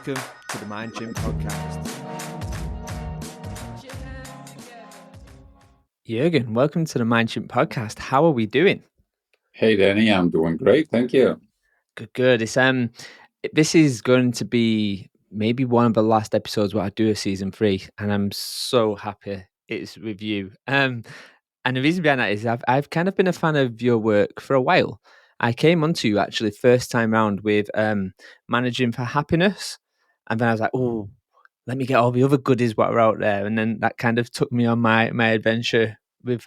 Welcome to the Mind Gym Podcast. Jurgen, welcome to the Mind Gym Podcast. How are we doing? Hey Danny, I'm doing great, thank you. Good. This is going to be maybe one of the last episodes where I do a season 3, and I'm so happy it's with you. And the reason behind that is I've kind of been a fan of your work for a while. I came onto you actually first time round with Managing for Happiness, and then I was like, oh, let me get all the other goodies what are out there, and then that kind of took me on my adventure with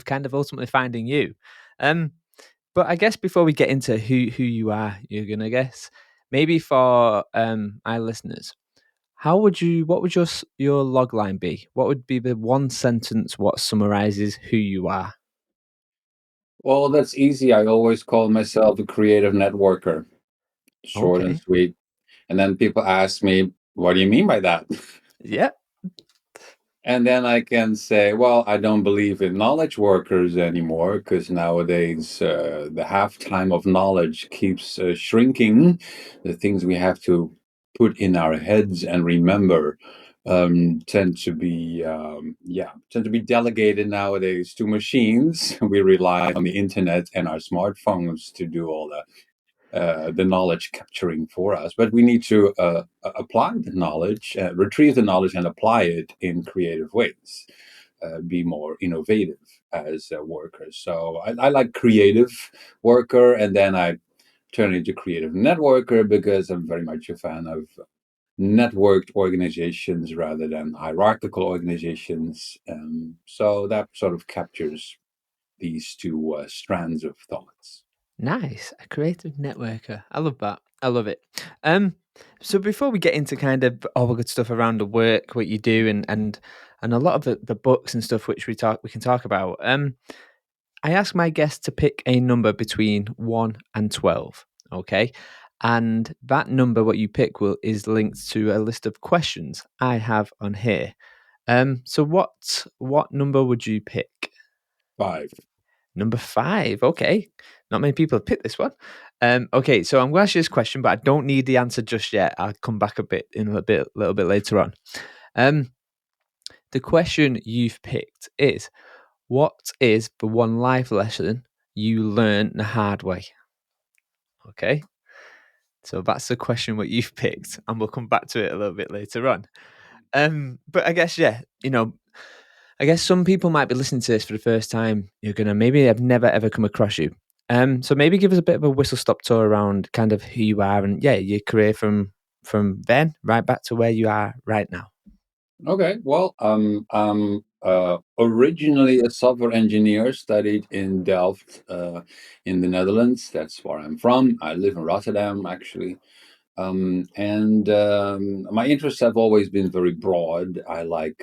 kind of ultimately finding you. But I guess before we get into who you are, Jürgen, I guess maybe for our listeners, what would your log line be? What would be the one sentence what summarizes who you are? Well, that's easy. I always call myself a creative networker, short and Okay. sweet. And then people ask me, what do you mean by that? Yeah. And then I can say, well, I don't believe in knowledge workers anymore because nowadays the halftime of knowledge keeps shrinking. The things we have to put in our heads and remember tend to be delegated nowadays to machines. We rely on the internet and our smartphones to do all the knowledge capturing for us, but we need to apply the knowledge, retrieve the knowledge, and apply it in creative ways. Be more innovative as workers. So I like creative worker, and then I turn into creative networker because I'm very much a fan of networked organizations rather than hierarchical organizations. So that sort of captures these two strands of thoughts. Nice. A creative networker. I love that. I love it. So before we get into kind of all the good stuff around the work, what you do and a lot of the books and stuff which we can talk about, I ask my guests to pick a number between 1 and 12. Okay. And that number, what you pick, is linked to a list of questions I have on here. So what number would you pick? 5. Number 5. Okay. Not many people have picked this one. Okay, so I'm going to ask you this question, but I don't need the answer just yet. I'll come back a little bit later on. The question you've picked is, what is the one life lesson you learned the hard way? Okay. So that's the question what you've picked, and we'll come back to it a little bit later on. But I guess, I guess some people might be listening to this for the first time. You're gonna maybe have never ever come across you. So maybe give us a bit of a whistle stop tour around kind of who you are and your career from then right back to where you are right now. Okay, well, I'm originally a software engineer, studied in Delft, in the Netherlands. That's where I'm from. I live in Rotterdam, actually. And my interests have always been very broad. I like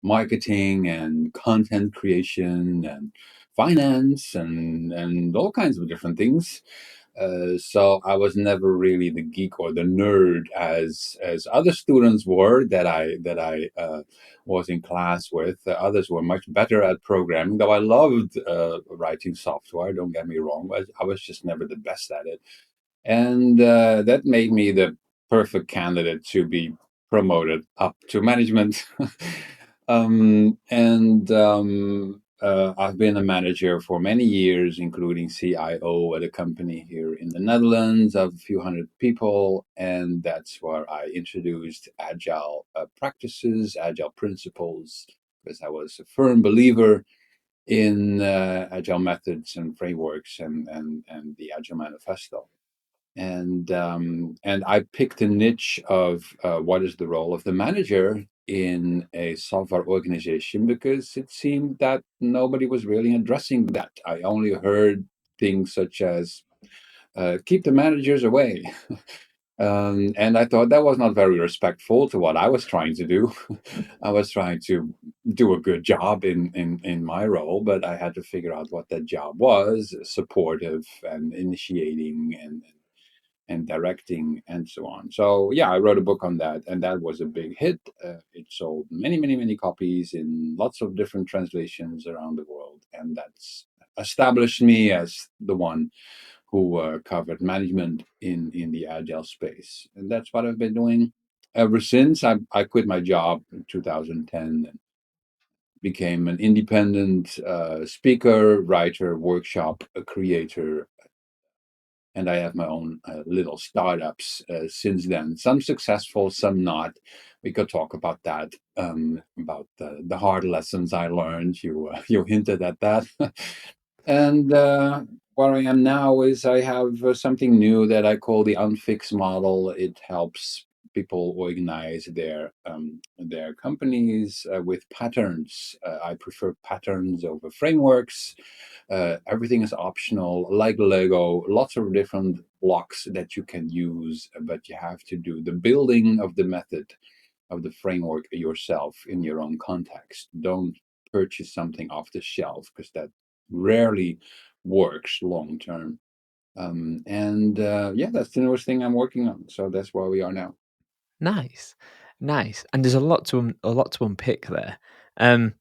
marketing and content creation and finance and all kinds of different things. So I was never really the geek or the nerd as other students were that I was in class with. Others were much better at programming, though I loved writing software. Don't get me wrong, but I was just never the best at it, and that made me the perfect candidate to be promoted up to management. I've been a manager for many years, including CIO at a company here in the Netherlands of a few hundred people. And that's where I introduced agile practices, agile principles, because I was a firm believer in agile methods and frameworks and the Agile Manifesto. And I picked a niche of what is the role of the manager in a software organization because it seemed that nobody was really addressing that. I only heard things such as keep the managers away. And I thought that was not very respectful to what I was trying to do. I was trying to do a good job in my role, but I had to figure out what that job was, supportive and initiating and directing and so on. So yeah, I wrote a book on that, and that was a big hit. It sold many, many, many copies in lots of different translations around the world, and that's established me as the one who covered management in the agile space, and that's what I've been doing ever since. I quit my job in 2010 and became an independent speaker, writer, workshop creator, and I have my own little startups since then. Some successful, some not. We could talk about that, about the hard lessons I learned. You you hinted at that, and where I am now is I have something new that I call the unfixed model. It helps people organize their companies with patterns. I prefer patterns over frameworks. Everything is optional, like Lego, lots of different blocks that you can use, but you have to do the building of the method of the framework yourself in your own context. Don't purchase something off the shelf because that rarely works long term. And yeah, that's the newest thing I'm working on. So that's where we are now. Nice, nice. And there's a lot to unpick there. Um,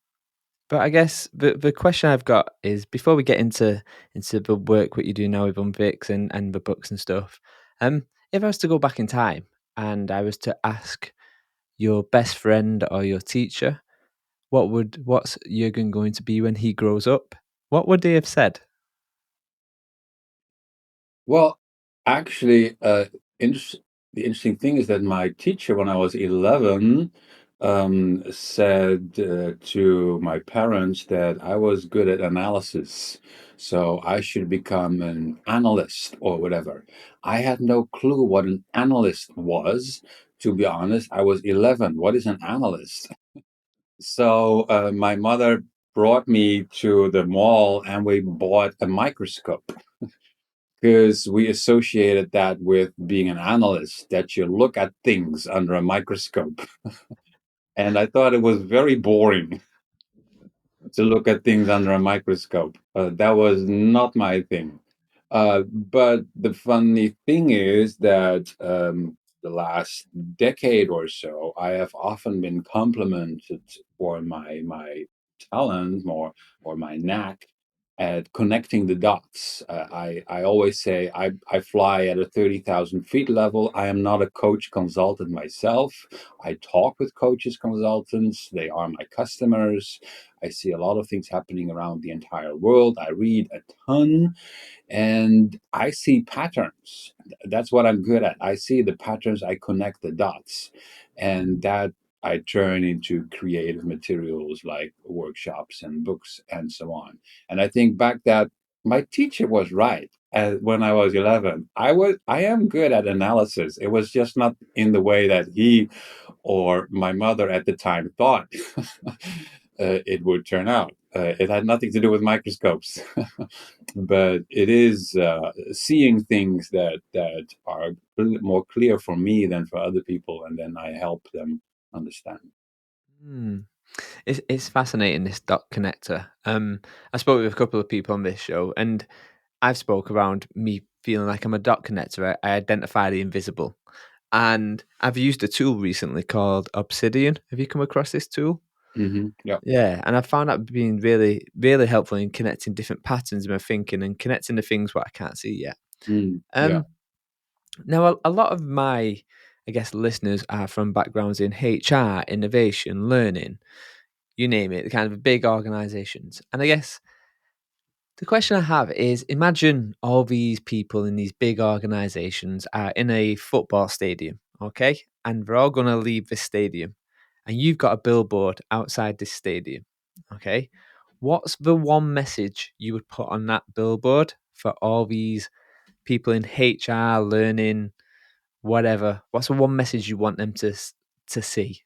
but I guess the question I've got is before we get into the work what you do now with Unfix and the books and stuff. If I was to go back in time and I was to ask your best friend or your teacher, what's Jurgen going to be when he grows up? What would they have said? Well, actually, inter- the interesting thing is that my teacher, when I was 11, said to my parents that I was good at analysis, so I should become an analyst or whatever. I had no clue what an analyst was. To be honest, I was 11. What is an analyst? So my mother brought me to the mall and we bought a microscope because we associated that with being an analyst, that you look at things under a microscope. And I thought it was very boring to look at things under a microscope. That was not my thing. But the funny thing is that the last decade or so, I have often been complimented for my talent or my knack at connecting the dots. I always say I fly at a 30,000 feet level. I am not a coach consultant myself. I talk with coaches, consultants. They are my customers. I see a lot of things happening around the entire world. I read a ton and I see patterns. That's what I'm good at. I see the patterns, I connect the dots, and that I turn into creative materials like workshops and books and so on. And I think back that my teacher was right. When I was 11, I am good at analysis. It was just not in the way that he or my mother at the time thought it would turn out. It had nothing to do with microscopes, but it is seeing things that are more clear for me than for other people, and then I help them understand. Hmm. It's fascinating this dot connector. I spoke with a couple of people on this show, and I've spoke around me feeling like I'm a dot connector. I identify the invisible, and I've used a tool recently called Obsidian. Have you come across this tool? Yeah. Yeah, and I found that being really, really helpful in connecting different patterns in my thinking and connecting the things what I can't see yet. Yeah. Um, Now, a lot of my, I guess, listeners are from backgrounds in HR, innovation, learning, you name it, kind of big organizations. And I guess the question I have is imagine all these people in these big organizations are in a football stadium, okay? And they're all going to leave this stadium. And you've got a billboard outside this stadium, okay? What's the one message you would put on that billboard for all these people in HR, learning, whatever? What's the one message you want them to see?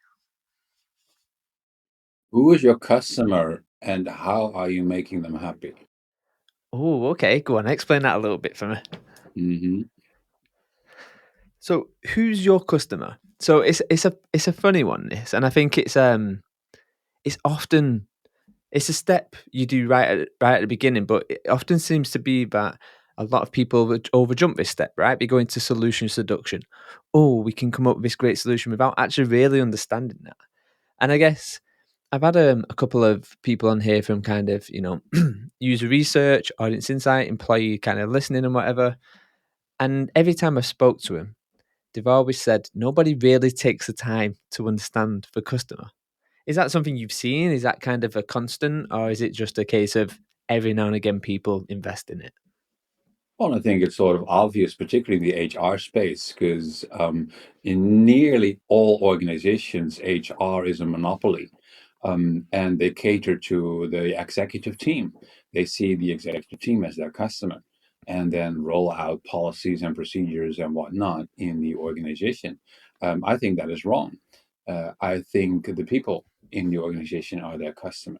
Who is your customer and how are you making them happy? Oh, okay. Go on, explain that a little bit for me. Hmm. So, who's your customer? So it's a funny one, this, and I think it's often it's a step you do right at the beginning, but it often seems to be that a lot of people would overjump this step, right? Be going to solution seduction. Oh, we can come up with this great solution without actually really understanding that. And I guess I've had a couple of people on here from kind of, user research, audience insight, employee kind of listening and whatever. And every time I've spoke to them, they've always said nobody really takes the time to understand the customer. Is that something you've seen? Is that kind of a constant, or is it just a case of every now and again people invest in it? Well, I think it's sort of obvious, particularly in the HR space, because in nearly all organizations, HR is a monopoly. And they cater to the executive team. They see the executive team as their customer and then roll out policies and procedures and whatnot in the organization. I think that is wrong. I think the people in the organization are their customer.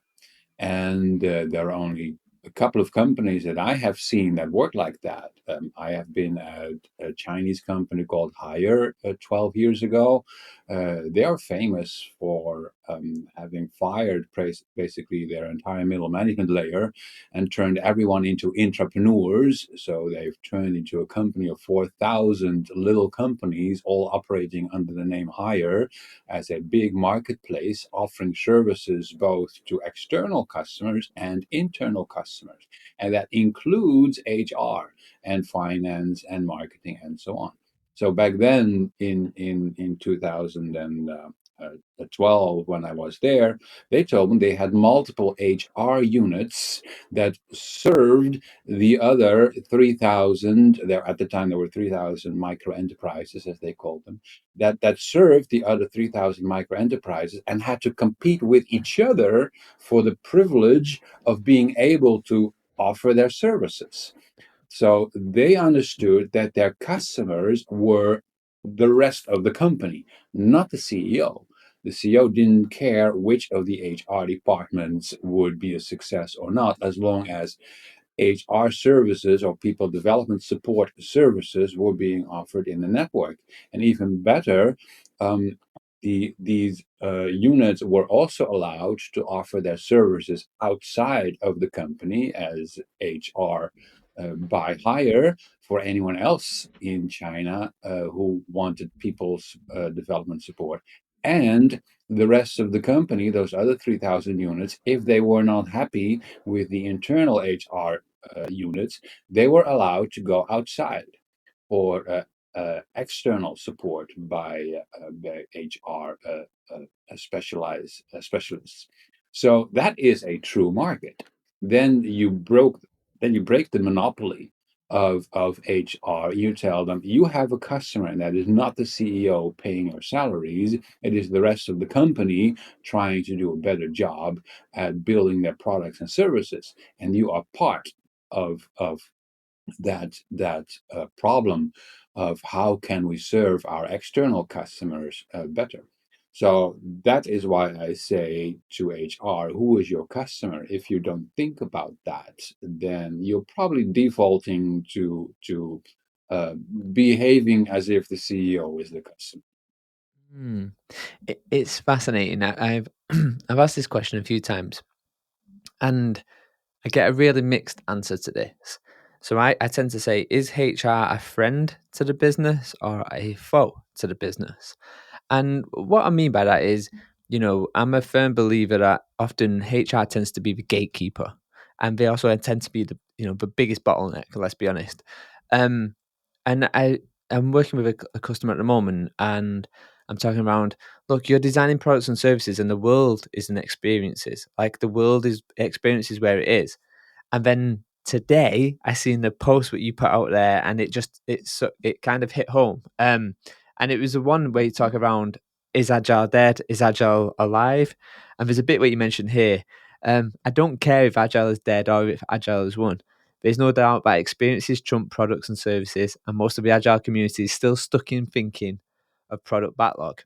And there are only a couple of companies that I have seen that work like that. I have been at a Chinese company called Hire 12 years ago. They are famous for having fired basically their entire middle management layer and turned everyone into entrepreneurs. So they've turned into a company of 4,000 little companies, all operating under the name Hire as a big marketplace offering services both to external customers and internal customers. And that includes HR and finance and marketing and so on. So back then in 2012, when I was there, they told me they had multiple HR units that served the other 3,000. There at the time there were 3,000 micro enterprises, as they called them, that served the other 3,000 micro enterprises and had to compete with each other for the privilege of being able to offer their services. So they understood that their customers were the rest of the company, not the CEO. The CEO didn't care which of the HR departments would be a success or not, as long as HR services or people development support services were being offered in the network. And even better, um, these units were also allowed to offer their services outside of the company as HR by hire for anyone else in China who wanted people's development support. And the rest of the company, those other 3,000 units, if they were not happy with the internal HR units, they were allowed to go outside or external support by HR specialists. So that is a true market. Then you broke, then you break the monopoly of HR. You tell them you have a customer, and that is not the CEO paying your salaries. It is the rest of the company trying to do a better job at building their products and services, and you are part of that problem of how can we serve our external customers better. So that is why I say to HR, who is your customer? If you don't think about that, then you're probably defaulting to uh, behaving as if the CEO is the customer. Hmm. It's fascinating. I've I've asked this question a few times, and I get a really mixed answer to this. So I tend to say, is HR a friend to the business or a foe to the business? And what I mean by that is, I'm a firm believer that often HR tends to be the gatekeeper, and they also tend to be the biggest bottleneck. Let's be honest. Um, and I'm working with a customer at the moment, and I'm talking around. Look, you're designing products and services, and the world isn't experiences. Like the world is experiences where it is. And then today, I seen the post that you put out there, and it kind of hit home. And it was the one where you talk around, is agile dead? Is agile alive? And there's a bit where you mentioned here. I don't care if agile is dead or if agile is won. There's no doubt that experiences trump products and services, and most of the agile community is still stuck in thinking of product backlog.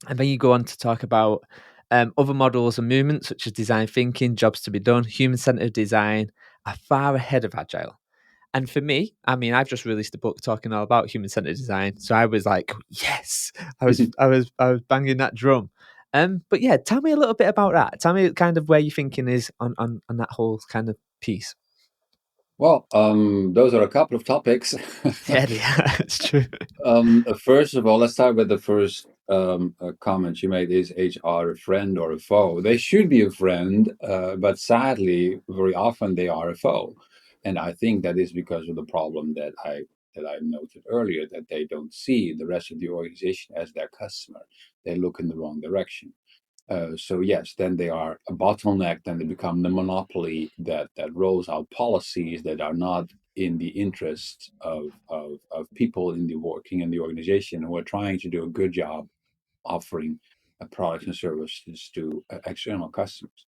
And then you go on to talk about other models and movements such as design thinking, jobs to be done, human centered design are far ahead of agile. And for me, I mean, I've just released a book talking all about human centered design, so I was like, yes, I was banging that drum. But yeah, tell me a little bit about that. Tell me kind of where your thinking is on that whole kind of piece. Well, those are a couple of topics. Yeah, yeah, it's true. First of all, let's start with the first comment you made, is HR a friend or a foe? They should be a friend, but sadly, very often they are a foe. And I think that is because of the problem that I noted earlier, that they don't see the rest of the organization as their customer. They look in the wrong direction. So yes, then they are a bottleneck. Then they become the monopoly that rolls out policies that are not in the interest of people in the working in the organization who are trying to do a good job offering products and services to external customers.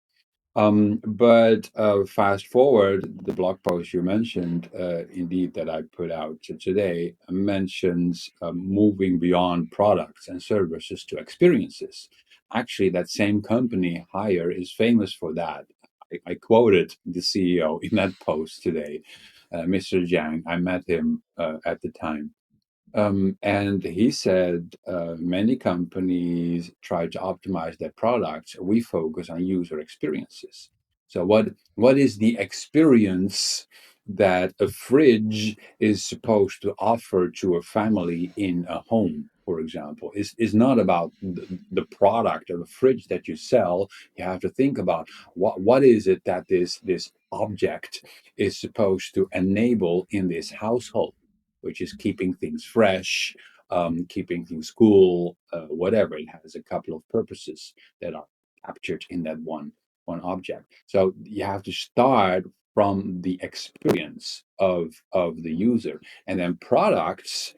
But fast forward, the blog post you mentioned, indeed, that I put out today, mentions moving beyond products and services to experiences. Actually, that same company, Hire, is famous for that. I quoted the CEO in that post today, Mr. Jiang. I met him at the time. And he said many companies try to optimize their products. We focus on user experiences. So, what is the experience that a fridge is supposed to offer to a family in a home, for example? Is not about the product of a fridge that you sell. You have to think about what is it that this object is supposed to enable in this household, which is keeping things fresh, keeping things cool, whatever. It has a couple of purposes that are captured in that one object. So you have to start from the experience of the user, and then products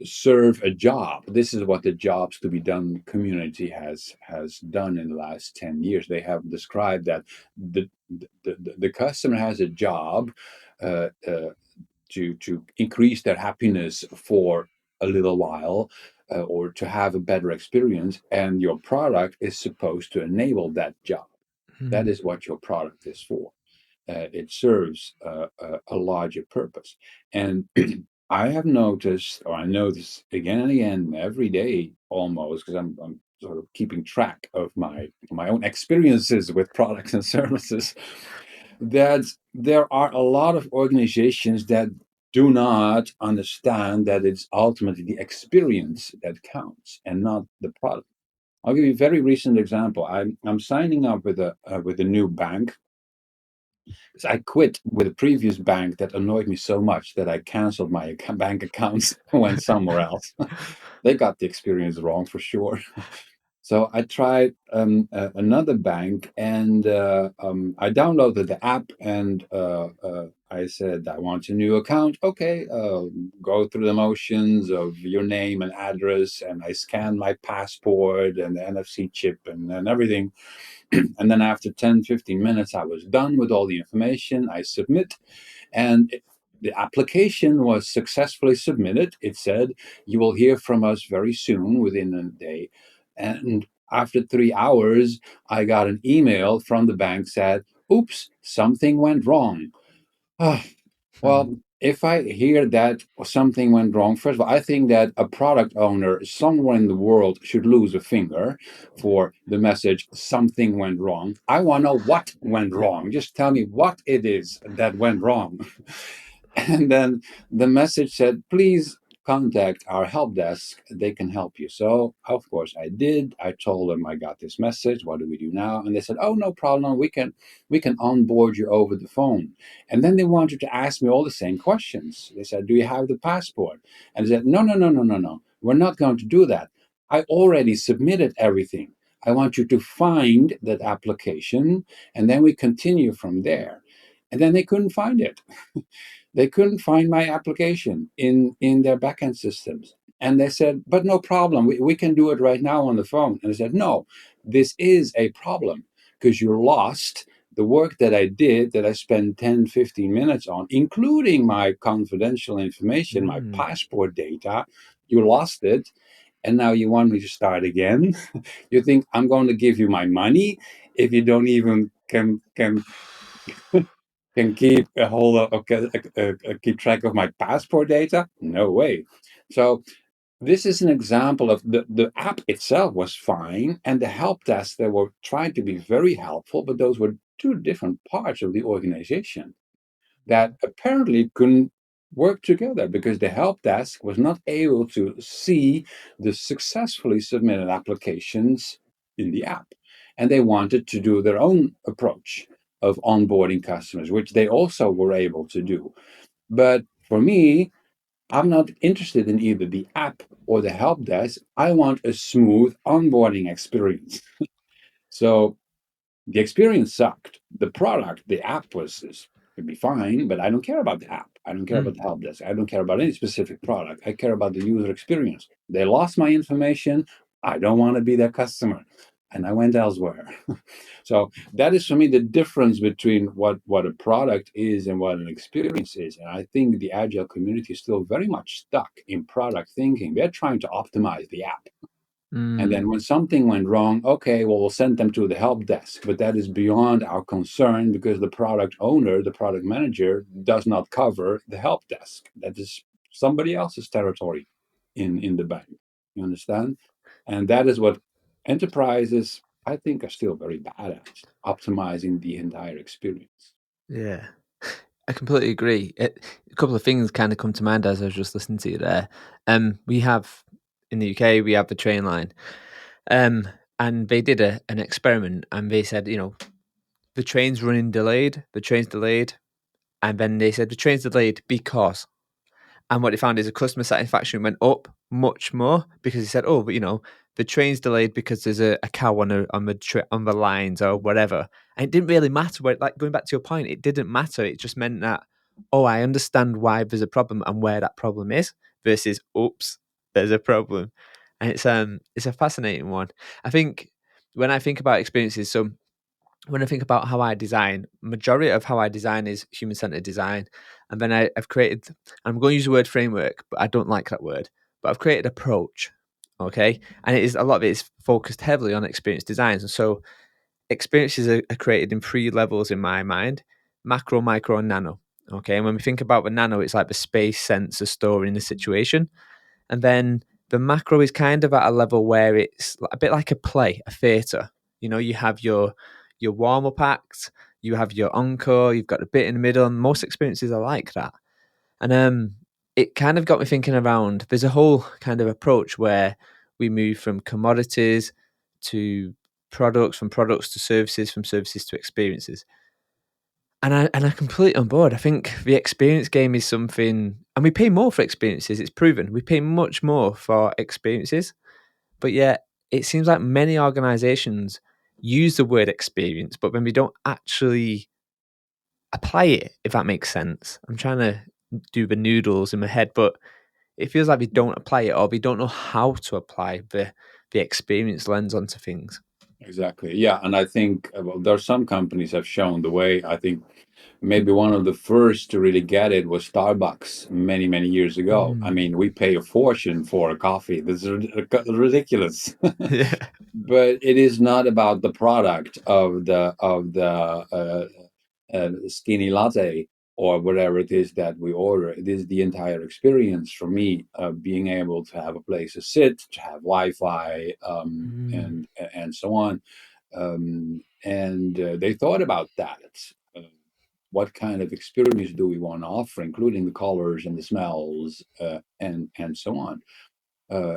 serve a job. This is what the jobs to be done community has done in the last 10 years. They have described that the customer has a job uh, uh, to increase their happiness for a little while, or to have a better experience, and your product is supposed to enable that job. That Mm. is what your product is for. It serves a larger purpose. And I have noticed, or I notice again and again every day almost, because I'm sort of keeping track of my own experiences with products and services, that there are a lot of organizations that do not understand that it's ultimately the experience that counts and not the product. I'll give you a very recent example. I'm signing up with a new bank. So I quit with a previous bank that annoyed me so much that I canceled my bank accounts and went somewhere else. They got the experience wrong for sure. So I tried another bank, and I downloaded the app, and I said I want a new account. Okay, go through the motions of your name and address, and I scanned my passport and the NFC chip and everything. And then after 10-15 minutes, I was done with all the information. I submit, and the application was successfully submitted. It said, "You will hear from us very soon, within a day." And after 3 hours, I got an email from the bank said, "Oops, something went wrong." Mm. Well, if I hear that something went wrong, first of all, I think that a product owner somewhere in the world should lose a finger for the message, something went wrong. I want to know what went wrong. Just tell me what it is that went wrong. And then the message said, please contact our help desk. They can help you. So, of course, I did. I told them I got this message. What do we do now? And they said, oh, no problem. We can onboard you over the phone. And then they wanted to ask me all the same questions. They said, do you have the passport? And I said, no, no, no, no, no, no. We're not going to do that. I already submitted everything. I want you to find that application, and then we continue from there. And then they couldn't find it. They couldn't find my application in their backend systems. And they said, but no problem. We can do it right now on the phone. And I said, no, this is a problem because you lost the work that I did, that I spent 10-15 minutes on, including my confidential information, my Mm. passport data. You lost it. And now you want me to start again? You think I'm going to give you my money if you don't even can keep a hold of, okay, keep track of my passport data? No way. So this is an example of the app itself was fine, and the help desk, they were trying to be very helpful, but those were two different parts of the organization that apparently couldn't work together because the help desk was not able to see the successfully submitted applications in the app. And they wanted to do their own approach of onboarding customers, which they also were able to do. But for me, I'm not interested in either the app or the help desk. I want a smooth onboarding experience. So the experience sucked. The product, the app was could be fine, but I don't care about the app. I don't care about Mm. the help desk. I don't care about any specific product. I care about the user experience. They lost my information. I don't want to be their customer. And I went elsewhere. So that is for me the difference between what a product is and what an experience is. And I think the agile community is still very much stuck in product thinking. They're trying to optimize the app. And Mm. then when something went wrong, okay, well, we'll send them to the help desk. But that is beyond our concern because the product owner, the product manager, does not cover the help desk. That is somebody else's territory in the bank. You understand? And that is what enterprises, I think, are still very bad at optimizing the entire experience. Yeah. I completely agree. A couple of things kind of come to mind as I was just listening to you there. We have in the UK we have the train line, um, and they did an experiment, and they said, the train's running delayed, the train's delayed, and then they said the train's delayed because. And what they found is the customer satisfaction went up much more because he said, "Oh, but the train's delayed because there's a cow on the lines or whatever." And it didn't really matter. Like going back to your point, it didn't matter. It just meant that, oh, I understand why there's a problem and where that problem is versus, oops, there's a problem. And it's a fascinating one. I think when I think about experiences, so when I think about how I design, majority of how I design is human centered design. And then I've created, I'm going to use the word framework, but I don't like that word. But I've created approach. Okay. And it is a lot of it is focused heavily on experience designs. And so experiences are created in three levels in my mind: macro, micro, and nano. Okay. And when we think about the nano, it's like the space, sense, the story, and the situation. And then the macro is kind of at a level where it's a bit like a play, a theatre. You have your warm up act, you have your encore, you've got a bit in the middle, and most experiences are like that. And it kind of got me thinking around. There's a whole kind of approach where we move from commodities to products, from products to services, from services to experiences. And I'm completely on board. I think the experience game is something, and we pay more for experiences. It's proven we pay much more for experiences, but yet it seems like many organizations use the word experience, but when we don't actually apply it, if that makes sense. I'm trying to do the noodles in my head, but it feels like we don't apply it or we don't know how to apply the experience lens onto things. Exactly. Yeah. And I think well, there are some companies have shown the way. I think maybe one of the first to really get it was Starbucks many, many years ago. I Mm. mean, we pay a fortune for a coffee. This is ridiculous. Yeah. But it is not about the product of the skinny latte or whatever it is that we order. It is the entire experience for me of being able to have a place to sit, to have Wi-Fi, Mm. and so on. And they thought about that. Uh, what kind of experience do we want to offer, including the colors and the smells, and so on.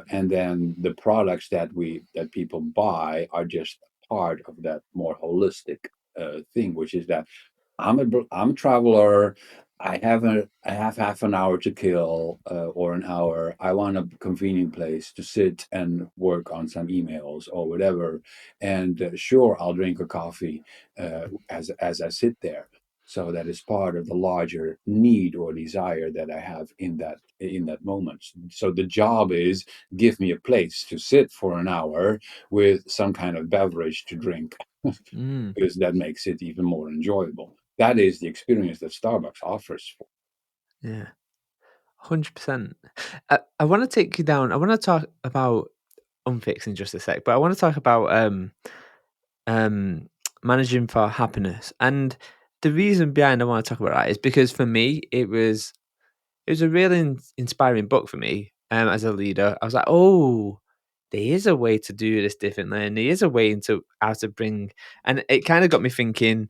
And then the products that people buy are just part of that more holistic thing, which is that I'm a traveler. I have half an hour to kill, or an hour. I want a convenient place to sit and work on some emails or whatever. And sure, I'll drink a coffee as I sit there. So that is part of the larger need or desire that I have in that moment. So the job is give me a place to sit for an hour with some kind of beverage to drink Mm. because that makes it even more enjoyable. That is the experience that Starbucks offers. Yeah. 100%. I want to take you down. I want to talk about unfix in just a sec, but I want to talk about um, managing for happiness. And the reason behind I want to talk about that is because for me, it was a really inspiring book for me as a leader. I was like, oh, there is a way to do this differently, and there is a way into how to bring. And it kind of got me thinking.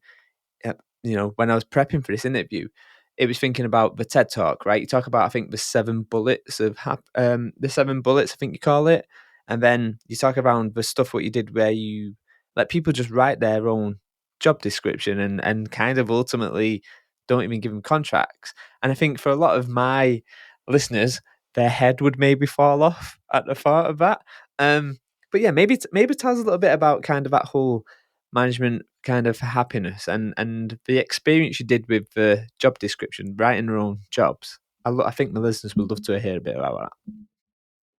When I was prepping for this interview, it was thinking about the TED Talk, right? You talk about, I think, the 7 bullets of the 7 bullets, I think you call it, and then you talk about the stuff what you did where you let people just write their own job description and kind of ultimately don't even give them contracts. And I think for a lot of my listeners, their head would maybe fall off at the thought of that. But yeah, maybe tell us a little bit about kind of that whole management kind of happiness and the experience you did with the job description, writing your own jobs. I think the listeners would love to hear a bit about that.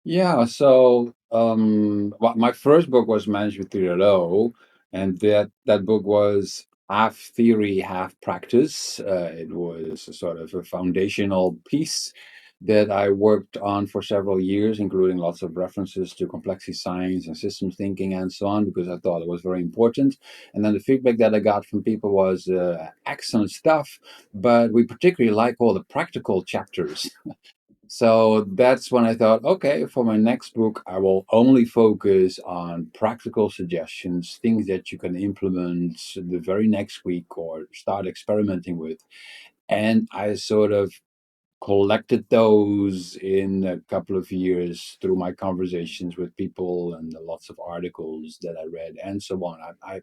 Yeah, so my first book was Management 3.0, and that book was half theory, half practice. It was a sort of a foundational piece that I worked on for several years, including lots of references to complexity science and systems thinking and so on, because I thought it was very important. And then the feedback that I got from people was excellent stuff, but we particularly like all the practical chapters. So that's when I thought, okay, for my next book, I will only focus on practical suggestions, things that you can implement the very next week or start experimenting with. And I sort of collected those in a couple of years through my conversations with people and lots of articles that I read and so on. I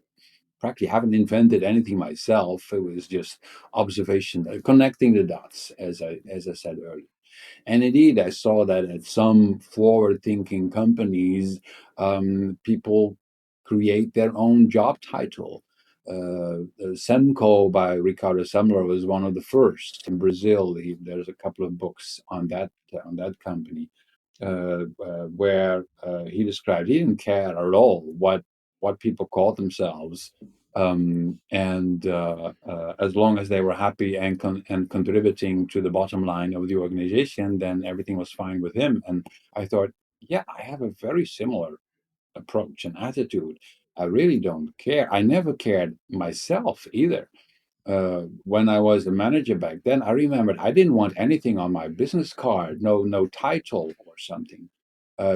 practically haven't invented anything myself. It was just observation, connecting the dots, as I said earlier. And indeed, I saw that at some forward-thinking companies, people create their own job title. Semco by Ricardo Semler was one of the first in Brazil. There's a couple of books on that company where he described he didn't care at all what people called themselves, and as long as they were happy and contributing to the bottom line of the organization, then everything was fine with him. And I thought, yeah, I have a very similar approach and attitude. I really don't care. I never cared myself either. When I was a manager back then, I remembered I didn't want anything on my business card, no title or something,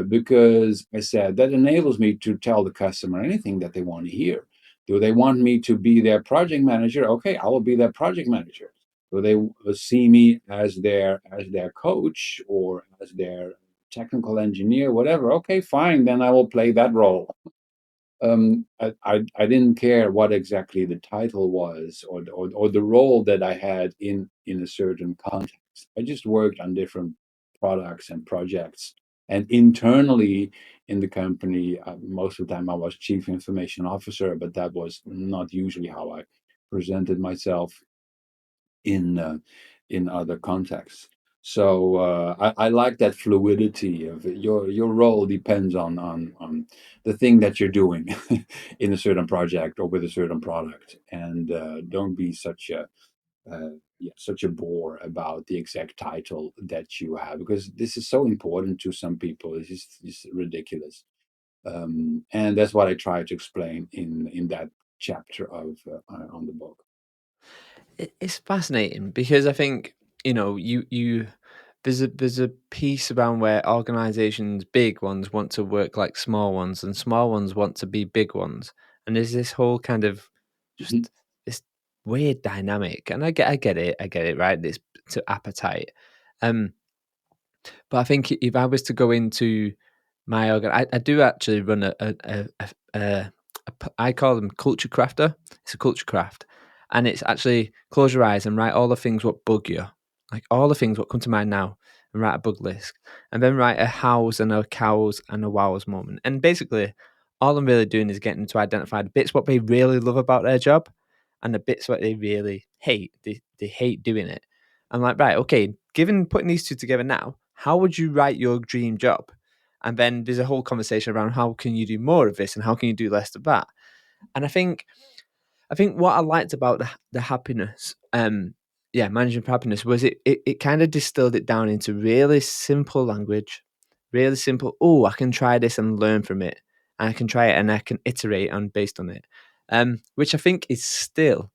because I said that enables me to tell the customer anything that they want to hear. Do they want me to be their project manager? Okay, I will be their project manager. Do they see me as their coach or as their technical engineer, whatever? Okay, fine, then I will play that role. I didn't care what exactly the title was or the role that I had in a certain context. I just worked on different products and projects. And internally in the company, most of the time I was chief information officer, but that was not usually how I presented myself in uh, in other contexts. So I like that fluidity of it. Your role depends on the thing that you're doing in a certain project or with a certain product, and don't be uh, such a bore about the exact title that you have, because this is so important to some people. It's ridiculous, and that's what I try to explain in that chapter of on the book. It's fascinating because I think you there's a piece around where organizations, big ones, want to work like small ones, and small ones want to be big ones, and there's this whole kind of Mhm. just this weird dynamic, and I get it, right? This to appetite, um, but I think if I was to go into my I do actually run I call them culture crafter. It's a culture craft, and it's actually close your eyes and write all the things what bug you, like all the things what come to mind now, and write a bug list, and then write a hows and a cows and a wows moment. And basically, all I'm really doing is getting them to identify the bits what they really love about their job, and the bits what they really hate. They hate doing it. I'm like, right, okay, given putting these two together now, how would you write your dream job? And then there's a whole conversation around how can you do more of this and how can you do less of that. And I think what I liked about the happiness, managing for happiness was it kind of distilled it down into really simple language, really simple. Oh, I can try this and learn from it, and I can try it and I can iterate on based on it, which I think is still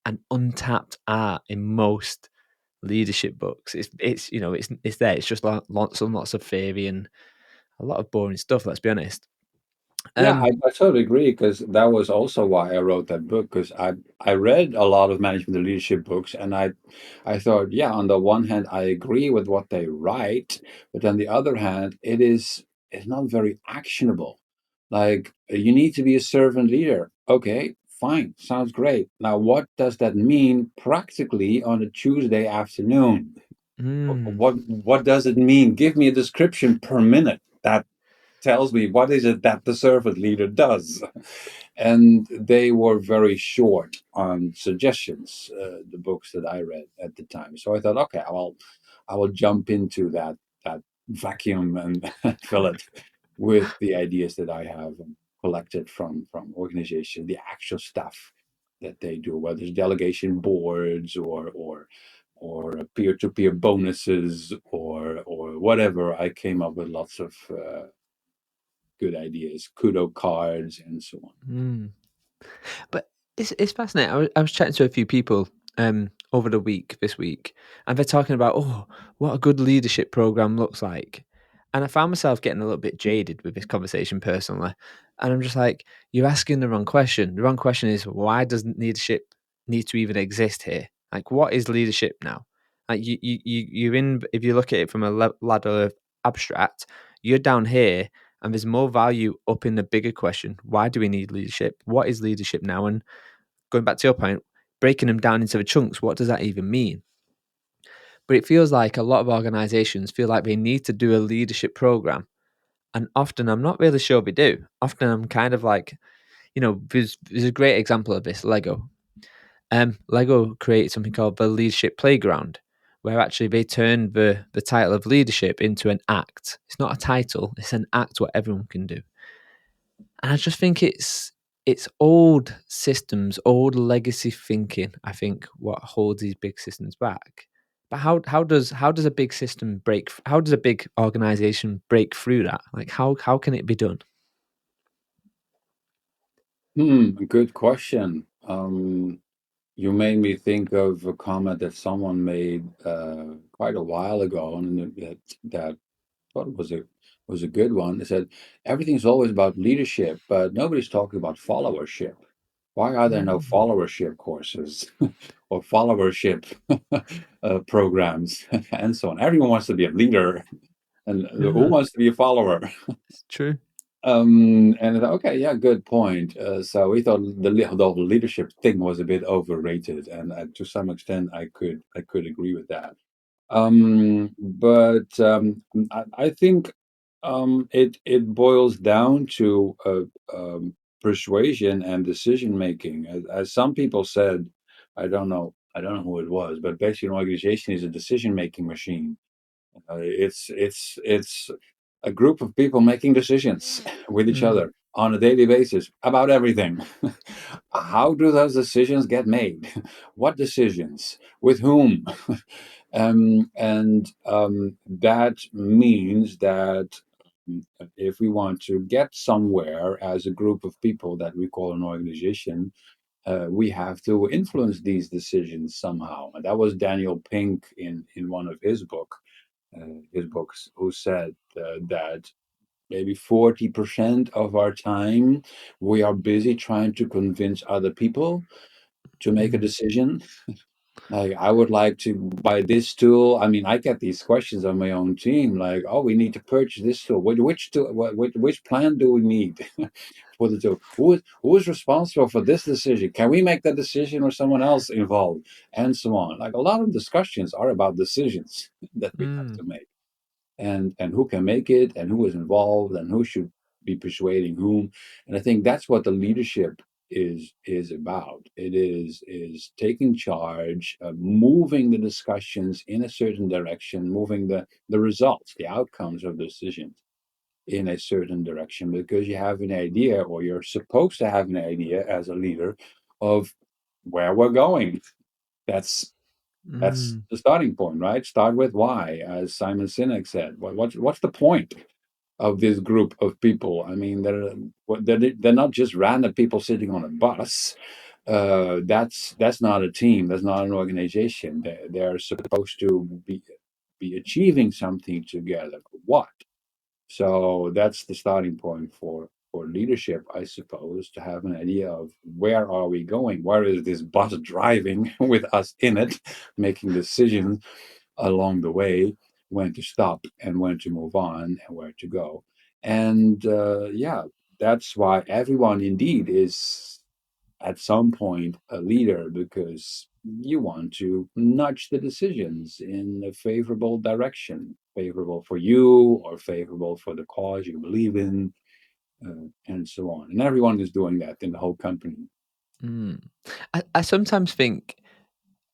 an untapped art in most leadership books. It's there. It's just lots and lots of theory and a lot of boring stuff. Let's be honest. Yeah, Um, I totally agree because that was also why I wrote that book because I read a lot of management and leadership books and I thought, yeah, on the one hand, I agree with what they write, but on the other hand, it's not very actionable. Like you need to be a servant leader. Okay, fine, sounds great. Now, what does that mean practically on a Tuesday afternoon? mm, What does it mean? Give me a description per minute that tells me what is it that the servant leader does. And they were very short on suggestions, the books that I read at the time. So I thought, okay, I will jump into that vacuum and fill it with the ideas that I have collected from organization, the actual stuff that they do, whether it's delegation boards or peer-to-peer bonuses or whatever. I came up with lots of good ideas, kudo cards, and so on. mm. But it's fascinating. I was chatting to a few people over the week this week, and they're talking about what a good leadership program looks like. And I found myself getting a little bit jaded with this conversation personally. And I'm just like, you're asking the wrong question. The wrong question is why does leadership need to even exist here? Like, what is leadership now? Like you're in. If you look at it from a ladder of abstract, you're down here and there's more value up in the bigger question. Why do we need leadership? What is leadership now? And going back to your point, breaking them down into the chunks, what does that even mean? But it feels like a lot of organizations feel like they need to do a leadership program. And often I'm not really sure they do. Often I'm kind of like, there's a great example of this, Lego. Lego created something called the Leadership Playground, where actually they turned the title of leadership into an act. It's not a title, it's an act what everyone can do. And I just think it's old systems, old legacy thinking, I think, what holds these big systems back. But how does a big system how does a big organization break through that? Like how can it be done? Good question. You made me think of a comment that someone made quite a while ago, and that thought it was a good one. They said everything's always about leadership, but nobody's talking about followership. Why are there no Mm, followership courses or followership programs and so on? Everyone wants to be a leader, and who yeah, wants to be a follower? it's true. And I thought, okay, yeah, good point. So we thought the whole leadership thing was a bit overrated, and to some extent, I could agree with that. But I think it boils down to persuasion and decision making. As some people said, I don't know who it was, but basically, an organization is a decision making machine. It's a group of people making decisions with each Mm, other on a daily basis about everything. How do those decisions get made? What decisions? With whom? And that means that if we want to get somewhere as a group of people that we call an organization, we have to influence these decisions somehow. And that was Daniel Pink in one of his books, who said that maybe 40% of our time we are busy trying to convince other people to make a mm, decision. Like, I would like to buy this tool. I mean, I get these questions on my own team, like, "Oh, we need to purchase this tool. Which tool? Which plan do we need for the tool? Who is responsible for this decision? Can we make that decision or someone else involved?" And so on. Like a lot of discussions are about decisions that we have mm, to make, and who can make it, and who is involved, and who should be persuading whom. And I think that's what the leadership is about. It is taking charge, moving the discussions in a certain direction, moving the results, the outcomes of the decisions in a certain direction, because you have an idea, or you're supposed to have an idea as a leader, of where we're going. That's mm, the starting point, right? Start with why, as Simon Sinek said. What's the point of this group of people? I mean, they're not just random people sitting on a bus. That's not a team. That's not an organization. They're supposed to be achieving something together. What? So that's the starting point for leadership, I suppose, to have an idea of where are we going? Where is this bus driving with us in it, making decisions along the way, when to stop and when to move on and where to go. And yeah, that's why everyone indeed is at some point a leader, because you want to nudge the decisions in a favorable direction, favorable for you or favorable for the cause you believe in, and so on. And everyone is doing that in the whole company. Mm. I sometimes think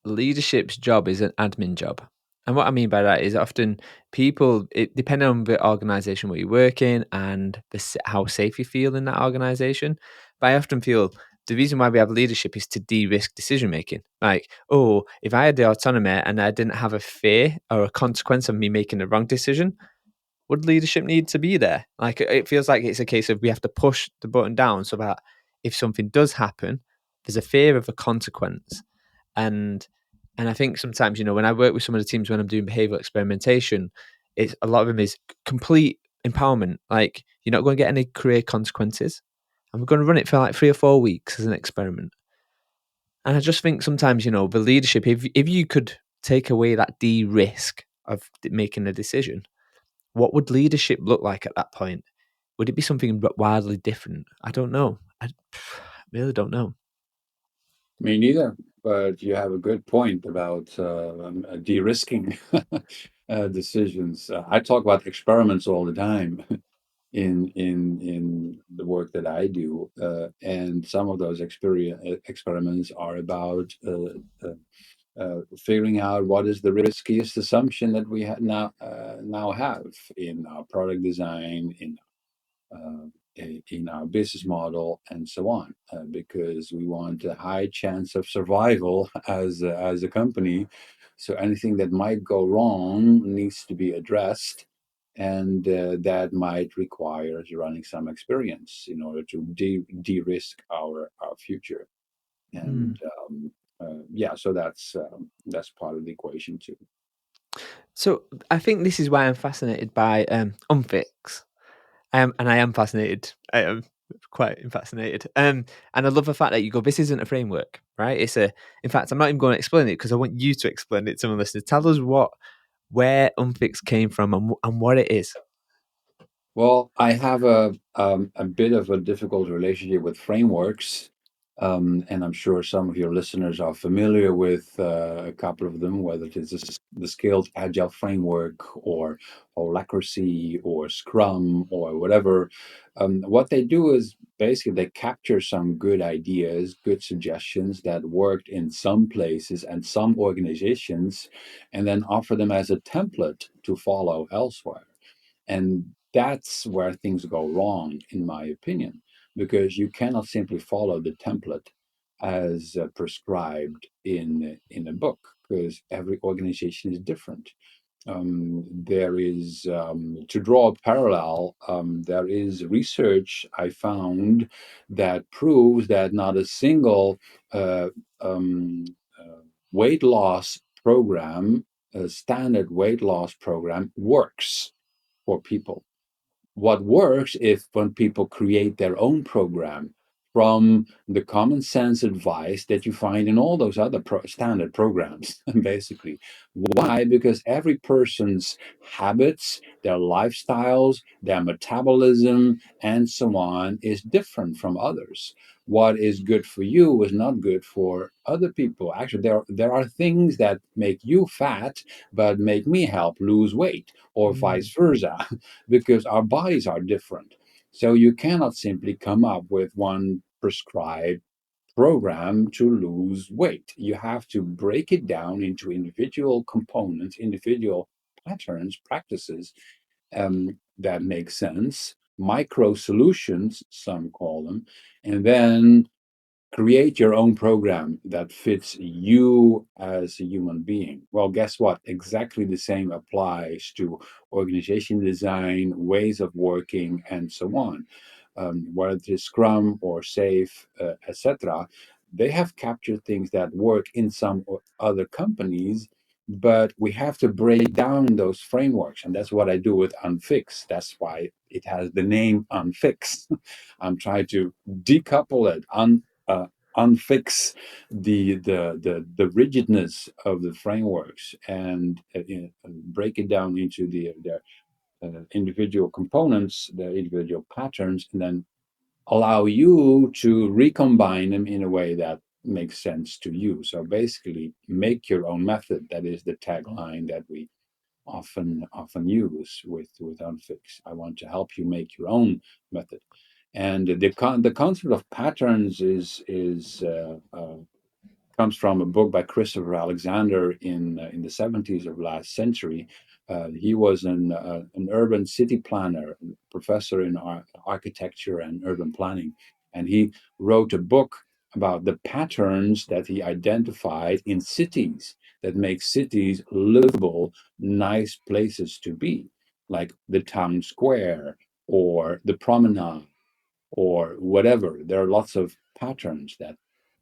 leadership's job is an admin job. And what I mean by that is often people, depending on the organization where you work in and how safe you feel in that organization. But I often feel the reason why we have leadership is to de risk decision making. Like, oh, if I had the autonomy and I didn't have a fear or a consequence of me making the wrong decision, would leadership need to be there? Like, it feels like it's a case of we have to push the button down so that if something does happen, there's a fear of a consequence. And I think sometimes, when I work with some of the teams when I'm doing behavioral experimentation, it's a lot of them is complete empowerment. Like, you're not going to get any career consequences, and we're going to run it for like 3 or 4 weeks as an experiment. And I just think sometimes, the leadership, if you could take away that de-risk of making a decision, what would leadership look like at that point? Would it be something wildly different? I don't know. I really don't know. Me neither, but you have a good point about de-risking decisions. I talk about experiments all the time in the work that I do, and some of those experiments are about figuring out what is the riskiest assumption that we now have in our product design, uh, in our business model, and so on, because we want a high chance of survival as a company. So anything that might go wrong needs to be addressed, and that might require us running some experience in order to de-risk our future. And Mm. yeah, so that's part of the equation too. So I think this is why I'm fascinated by unfix. And I am fascinated. I am quite fascinated. And I love the fact that you go, this isn't a framework, right? In fact, I'm not even going to explain it because I want you to explain it to my listeners. Tell us where unfix came from and what it is. Well, I have a bit of a difficult relationship with frameworks, and I'm sure some of your listeners are familiar with a couple of them, whether it is the Scaled Agile Framework or Holacracy or Scrum or whatever. What they do is basically they capture some good ideas, good suggestions that worked in some places and some organizations, and then offer them as a template to follow elsewhere. And that's where things go wrong, in my opinion, because you cannot simply follow the template as prescribed in a book, because every organization is different. There is, to draw a parallel, there is research I found that proves that not a single uh, um, uh, weight loss program, a standard weight loss program, works for people. What works is when people create their own program from the common sense advice that you find in all those other standard programs, basically. Why? Because every person's habits, their lifestyles, their metabolism, and so on is different from others. What is good for you is not good for other people. Actually, there are things that make you fat but make me help lose weight, or Mm, vice versa, because our bodies are different. So you cannot simply come up with one prescribed program to lose weight. You have to break it down into individual components, individual patterns, practices, that make sense, micro solutions, some call them, and then create your own program that fits you as a human being. Well, guess what? Exactly the same applies to organization design, ways of working, and so on. Whether it is Scrum or Safe, etc., they have captured things that work in some other companies but we have to break down those frameworks, and that's what I do with Unfix. That's why it has the name Unfix. I'm trying to decouple it, unfix the rigidness of the frameworks, and break it down into the individual components, the individual patterns, and then allow you to recombine them in a way that makes sense to you. So basically, make your own method. That is the tagline that we often use with Unfix. I want to help you make your own method. And the concept of patterns is comes from a book by Christopher Alexander in the 70s of last century. He was an urban city planner, professor in architecture and urban planning, and he wrote a book about the patterns that he identified in cities that make cities livable, nice places to be, like the town square or the promenade or whatever. There are lots of patterns that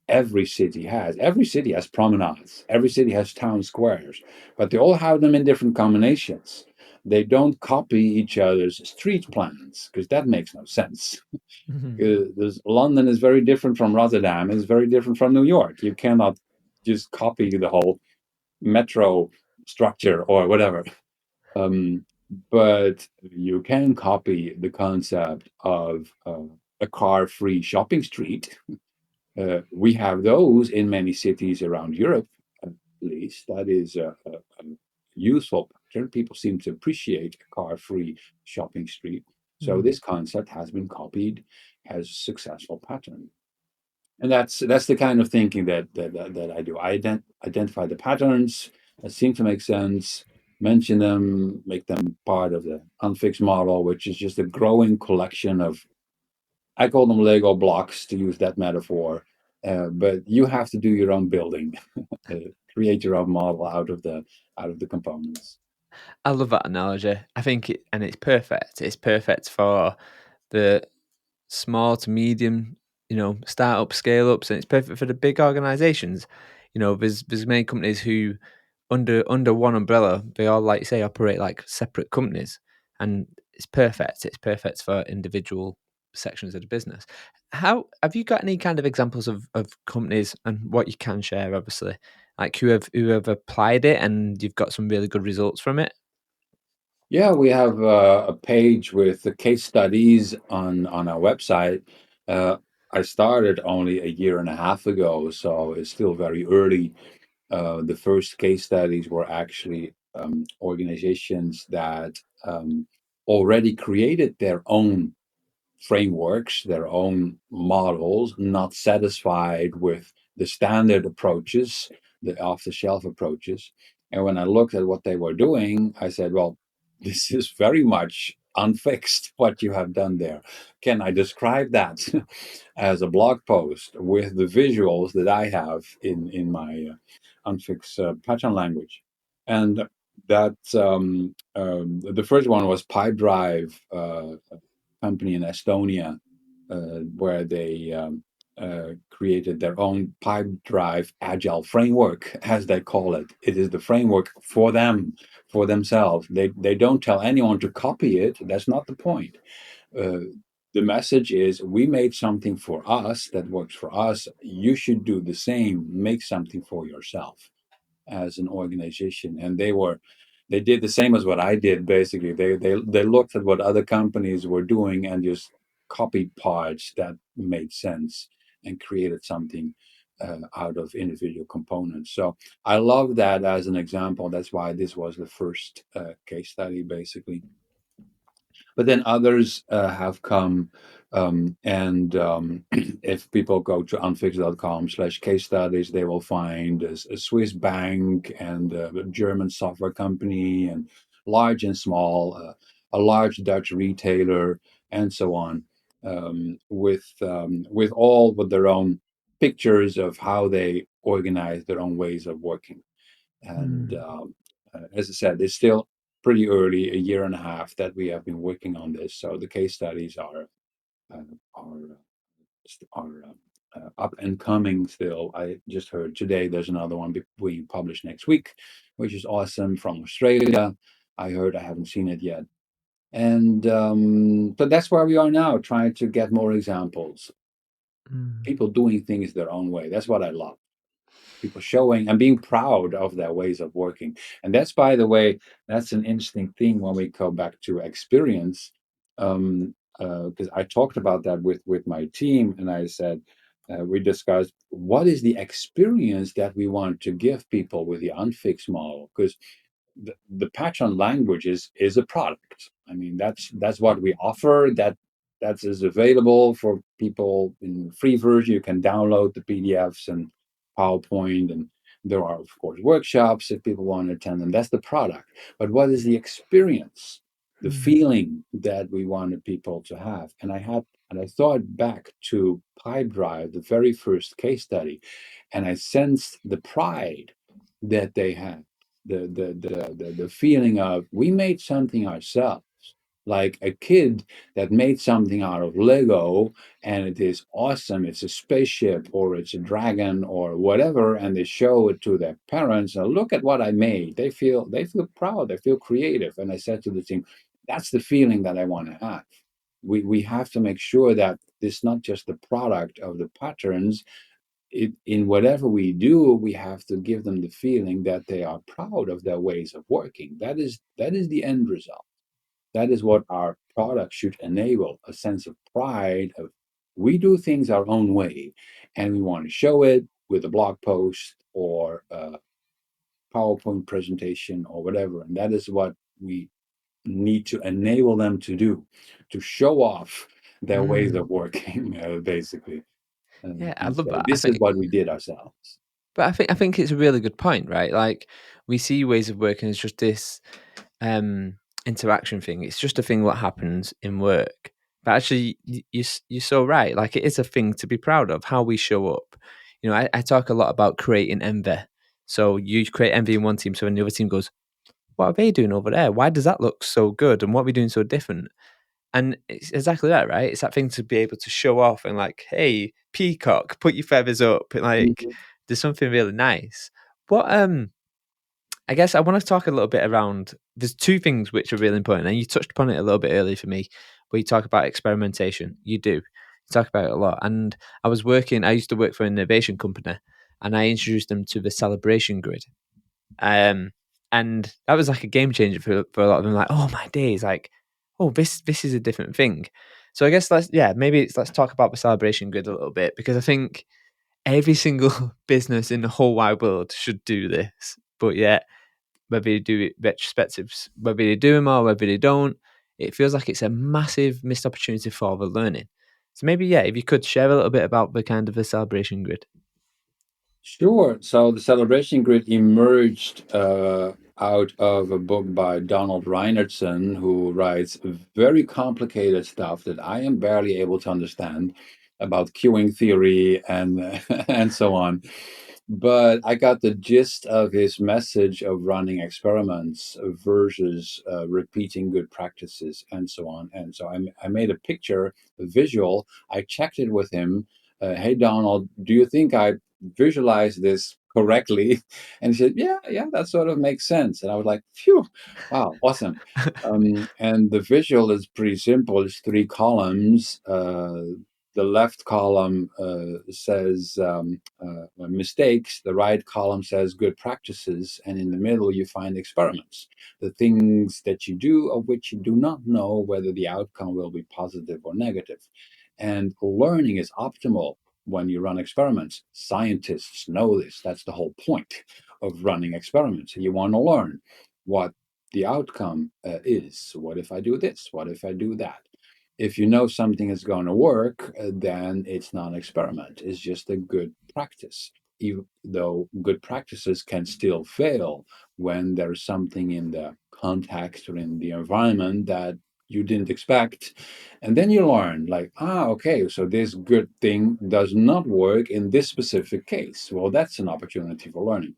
every city has. Every city has promenades. Every city has town squares, but they all have them in different combinations. They don't copy each other's street plans because that makes no sense. Mhm. London is very different from Rotterdam. It's very different from New York. You cannot just copy the whole metro structure or whatever. Um, but you can copy the concept of a car-free shopping street. We have those in many cities around Europe, at least. That is a useful pattern. People seem to appreciate a car-free shopping street. So Mm. this concept has been copied as a successful pattern. And that's the kind of thinking that I do. I identify the patterns that seem to make sense, mention them, make them part of the unfixed model, which is just a growing collection of, I call them Lego blocks to use that metaphor. But you have to do your own building, uh, create your own model out of the components. I love that analogy. I think and it's perfect. It's perfect for the small to medium, startup, scale ups, and it's perfect for the big organizations. There's many companies who under one umbrella, they all like you say operate like separate companies, and it's perfect. It's perfect for individual sections of the business. How have you got any kind of examples of companies and what you can share, obviously, like who have applied it and you've got some really good results from it? Yeah, we have a page with the case studies on our website. Uh, I started only a year and a half ago, so it's still very early. The first case studies were actually organizations that already created their own frameworks, their own models, not satisfied with the standard approaches, the off the shelf approaches. And when I looked at what they were doing, I said, well, this is very much unfixed what you have done there. Can I describe that as a blog post with the visuals that I have in my unfixed pattern language? And that the first one was Pipedrive, company in Estonia, where they created their own pipe drive agile framework, as they call it. It is the framework for them, for themselves. They don't tell anyone to copy it. That's not the point. Uh, the message is we made something for us that works for us. You should do the same. Make something for yourself as an organization, and they did the same as what I did. Basically, they looked at what other companies were doing and just copied parts that made sense and created something out of individual components. So I love that as an example. That's why this was the first case study, basically. But then others have come, and if people go to unfix.com/case studies, they will find a Swiss bank and a German software company and large and small, a large Dutch retailer, and so on, with all with their own pictures of how they organize their own ways of working. And Mm. as I said, it's still pretty early, a year and a half that we have been working on this. So the case studies are up and coming still. I just heard today there's another one being published next week, which is awesome, from Australia. I heard, I haven't seen it yet. And so that's where we are now, trying to get more examples. Mm. People doing things their own way. That's what I love. People showing and being proud of their ways of working. And that's, by the way, that's an interesting thing when we go back to experience. Because I talked about that with my team, and I said, we discussed what is the experience that we want to give people with the unfixed model. Because the pattern language is a product. I mean, that's what we offer. That is available for people in free version. You can download the PDFs and PowerPoint, and there are of course workshops if people want to attend them. That's the product. But what is the experience, the Mm. feeling that we wanted people to have? And I thought back to Pipedrive, the very first case study, and I sensed the pride that they had, the feeling of we made something ourselves, like a kid that made something out of Lego, and it is awesome. It's a spaceship or it's a dragon or whatever, and they show it to their parents and look at what I made. They feel proud, they feel creative. And I said to the team, that's the feeling that I want to have. We have to make sure that it's not just the product of the patterns. In whatever we do, we have to give them the feeling that they are proud of their ways of working. That is the end result. That is what our product should enable, a sense of pride of we do things our own way, and we want to show it with a blog post or a PowerPoint presentation or whatever. And that is what we need to enable them to do, to show off their ways Mm. of working, basically, Yeah, I and love say, that. this is what we did ourselves. But I think it's a really good point, right? Like we see ways of working as just this um interaction thing. It's just a thing what happens in work. But actually, you're so right. Like it is a thing to be proud of how we show up. I talk a lot about creating envy. So you create envy in one team, so when the other team goes, "What are they doing over there? Why does that look so good? And what are we doing so different?" And it's exactly that, right? It's that thing to be able to show off and like, hey, peacock, put your feathers up. Like, Mhm. there's something really nice. What I guess I want to talk a little bit around. There's two things which are really important, and you touched upon it a little bit earlier for me, where you talk about experimentation. You do. You talk about it a lot. And I used to work for an innovation company, and I introduced them to the celebration grid. Um, and that was like a game changer for a lot of them. Like, oh my days, like, oh this is a different thing. So I guess let's talk about the celebration grid a little bit because I think every single business in the whole wide world should do this. But yet, whether they do it retrospectives, whether they do them or whether they don't, it feels like it's a massive missed opportunity for the learning. So maybe if you could share a little bit about the kind of the celebration grid. Sure. So the celebration grid emerged out of a book by Donald Reinertson, who writes very complicated stuff that I am barely able to understand about queuing theory and and so on. But I got the gist of his message of running experiments versus repeating good practices and so on. And so I made a picture, a visual. I checked it with him. Hey, Donald, do you think I visualize this correctly? And he said, yeah, that sort of makes sense. And I was like, phew, wow, awesome. And the visual is pretty simple. It's three columns. The left column says mistakes, the right column says good practices, and in the middle you find experiments, the things that you do of which you do not know whether the outcome will be positive or negative. And learning is optimal when you run experiments. Scientists know this. That's the whole point of running experiments. You want to learn what the outcome is. What if I do this? What if I do that? If you know something is going to work, then it's not an experiment. It's just a good practice. Even though good practices can still fail when there's something in the context or in the environment that you didn't expect. And then you learn, like, okay, so this good thing does not work in this specific case. Well, that's an opportunity for learning.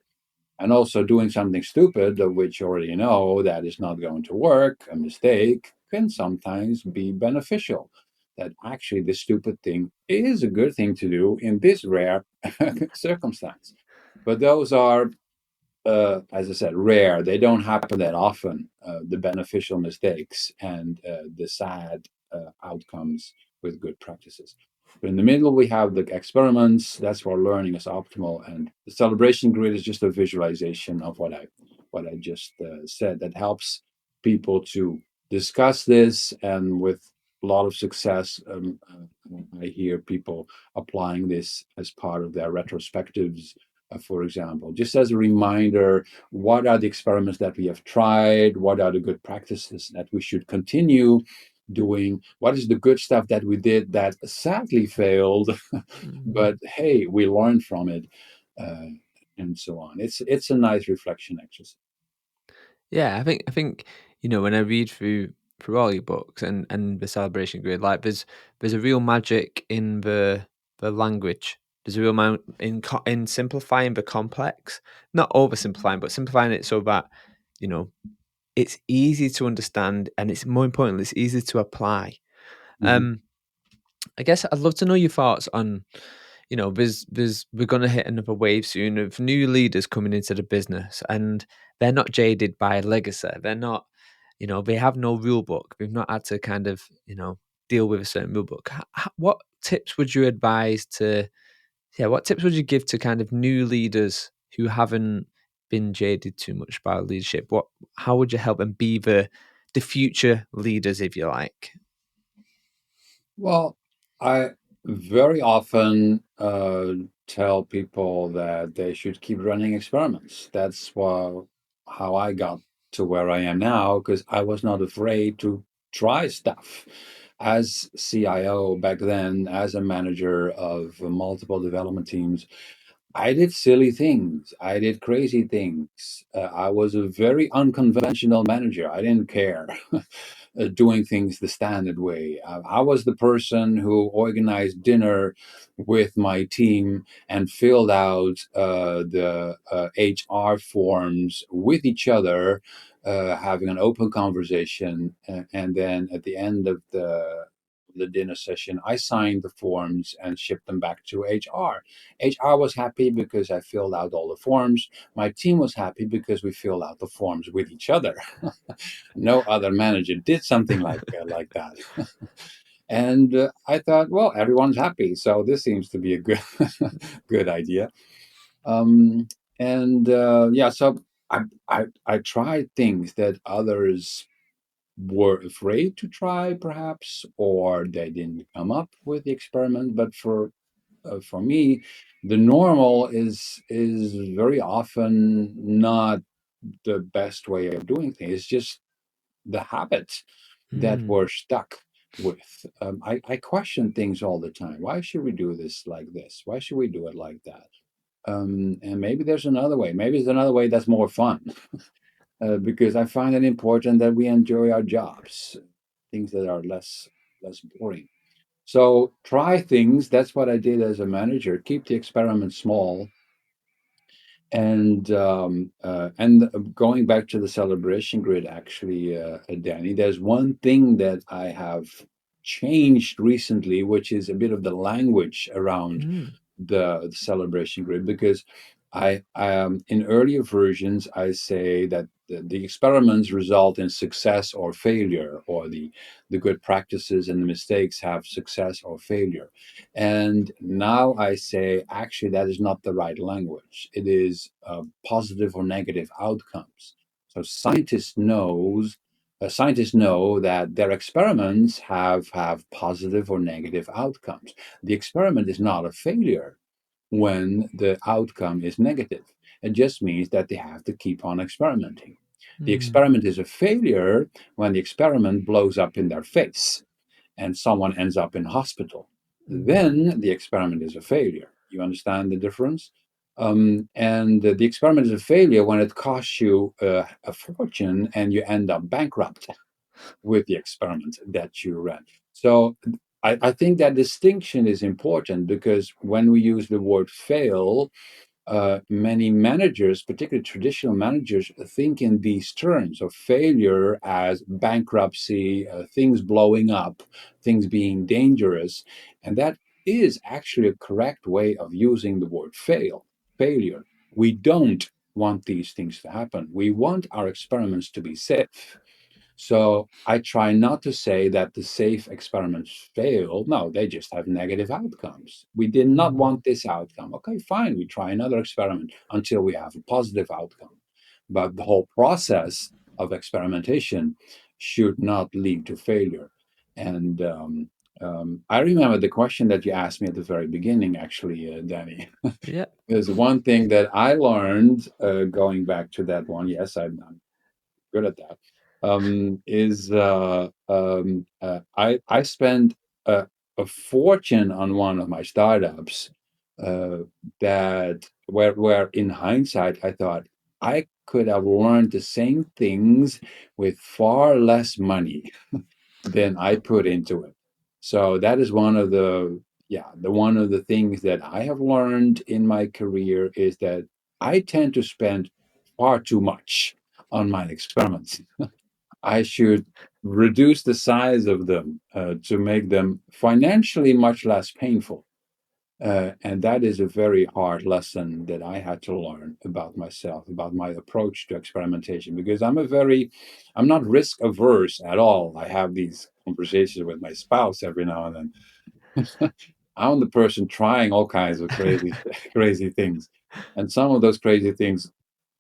And also doing something stupid, of which you already know that is not going to work, a mistake, can sometimes be beneficial. that actually this stupid thing is a good thing to do in this rare circumstance. But those are, as I said, rare. They don't happen that often. The beneficial mistakes and the sad outcomes with good practices. But in the middle, we have the experiments. That's where learning is optimal, and the celebration grid is just a visualization of what I just said. That helps people to discuss this, and with a lot of success, I hear people applying this as part of their retrospectives, for example, just as a reminder, what are the experiments that we have tried? What are the good practices that we should continue doing? What is the good stuff that we did that sadly failed, Mm. but hey, we learned from it, uh, and so on. It's a nice reflection exercise. Yeah, I think when I read through all your books and the celebration grid, like there's a real magic in the language. There's a real amount in simplifying the complex, not oversimplifying, but simplifying it so that you know it's easy to understand and it's more importantly it's easy to apply. Mhm. Um, I guess I'd love to know your thoughts on there's we're gonna hit another wave soon of new leaders coming into the business, and they're not jaded by legacy. They're not, they have no rule book. They've not had to kind of, deal with a certain rule book. What tips would you advise to, yeah, what tips would you give to kind of new leaders who haven't been jaded too much by leadership? How would you help them be the future leaders, if you like? Well, I very often tell people that they should keep running experiments. That's how I got to where I am now, because I was not afraid to try stuff. As CIO back then, as a manager of multiple development teams, I did silly things. I did crazy things. I was a very unconventional manager. I didn't care doing things the standard way. I was the person who organized dinner with my team and filled out the HR forms with each other, having an open conversation. And then at the end of the dinner session, I signed the forms and shipped them back to HR. HR was happy because I filled out all the forms. My team was happy because we filled out the forms with each other. No other manager did something like that. And I thought, well, everyone's happy, so this seems to be a good good idea. Um, and yeah, so I tried things that others were afraid to try, perhaps, or they didn't come up with the experiment. But for me, the normal is very often not the best way of doing things. It's just the habit that Mm, we're stuck with. I question things all the time. Why should we do this like this? Why should we do it like that? And maybe there's another way. Maybe there's another way that's more fun. Because I find it important that we enjoy our jobs, things that are less boring. So try things. That's what I did as a manager. Keep the experiment small. And going back to the celebration grid, actually, Danny, there's one thing that I have changed recently, which is a bit of the language around mm, the celebration grid, because in earlier versions I say that the experiments result in success or failure, or the good practices and the mistakes have success or failure. And now I say, actually, that is not the right language. It is positive or negative outcomes. So scientists know that their experiments have positive or negative outcomes. The experiment is not a failure when the outcome is negative. It just means that they have to keep on experimenting. The mm, experiment is a failure when the experiment blows up in their face and someone ends up in hospital. mm. Then the experiment is a failure. You understand the difference? And the experiment is a failure when it costs you a fortune and you end up bankrupt with the experiment that you ran. So I think that distinction is important, because when we use the word fail, many managers, particularly traditional managers, think in these terms of failure as bankruptcy, things blowing up, things being dangerous. And that is actually a correct way of using the word failure. We don't want these things to happen. We want our experiments to be safe. So I try not to say that the safe experiments fail. No, they just have negative outcomes. We did not Mm. want this outcome. Okay, fine. We try another experiment until we have a positive outcome. But the whole process of experimentation should not lead to failure. And I remember the question that you asked me at the very beginning, actually, Danny. Yeah. There's one thing that I learned going back to that one. Yes, I'm good at that. Is I spent a fortune on one of my startups uh, that where in hindsight I thought I could have learned the same things with far less money than I put into it. So that is one of the the one of the things that I have learned in my career is that I tend to spend far too much on my experiments. I should reduce the size of them to make them financially much less painful. And that is a very hard lesson that I had to learn about myself, about my approach to experimentation, because I'm not risk averse at all. I have these conversations with my spouse every now and then. I'm the person trying all kinds of crazy, crazy things. And some of those crazy things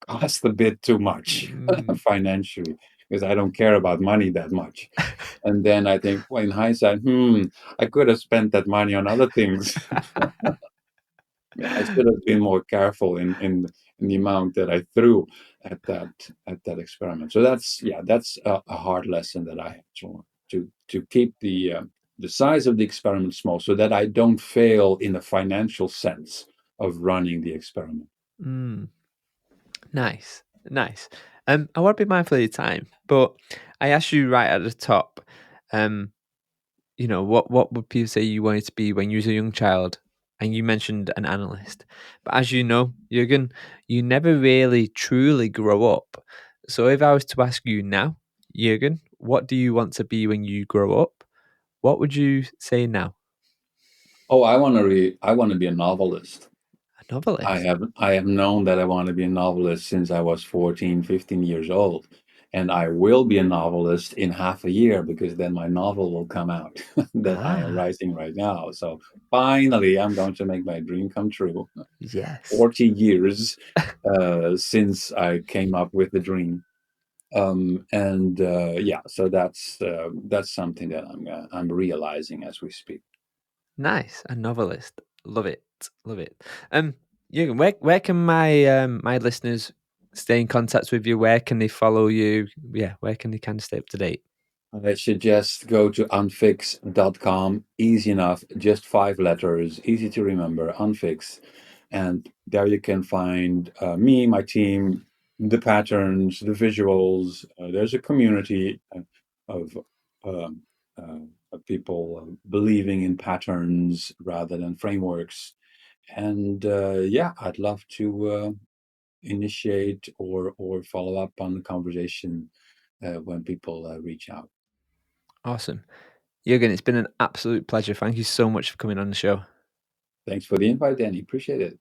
cost a bit too much Mm. financially because I don't care about money that much. And then I think, well, in hindsight, I could have spent that money on other things. Yeah, I should have been more careful in the amount that I threw at that experiment. So that's a hard lesson that I have to learn to keep the size of the experiment small so that I don't fail in the financial sense of running the experiment. Mm. Nice, nice. I want to be mindful of your time, but I asked you right at the top, um, what would people say you wanted to be when you was a young child? And you mentioned an analyst. But as you know, Jurgen, you never really truly grow up. So if I was to ask you now, Jurgen, what do you want to be when you grow up? What would you say now? Oh, I want to be a novelist. A novelist. I have known that I want to be a novelist since I was 14, 15 years old. And I will be a novelist in half a year because then my novel will come out that I am Ah, writing right now. So finally, I'm going to make my dream come true. yes. 40 years since I came up with the dream. And yeah, so that's something that I'm realizing as we speak. Nice. A novelist. Love it. Love it. Jürgen, where can my listeners stay in contact with you? Where can they follow you? Yeah, where can they kind of stay up to date? They should just go to unfix.com. Easy enough, just 5 letters, easy to remember, unfix. And there you can find me, my team, the patterns, the visuals. There's a community of, um, of people believing in patterns rather than frameworks. And yeah, I'd love to initiate or follow up on the conversation when people reach out. Awesome. Jürgen, it's been an absolute pleasure. Thank you so much for coming on the show. Thanks for the invite, Danny. Appreciate it.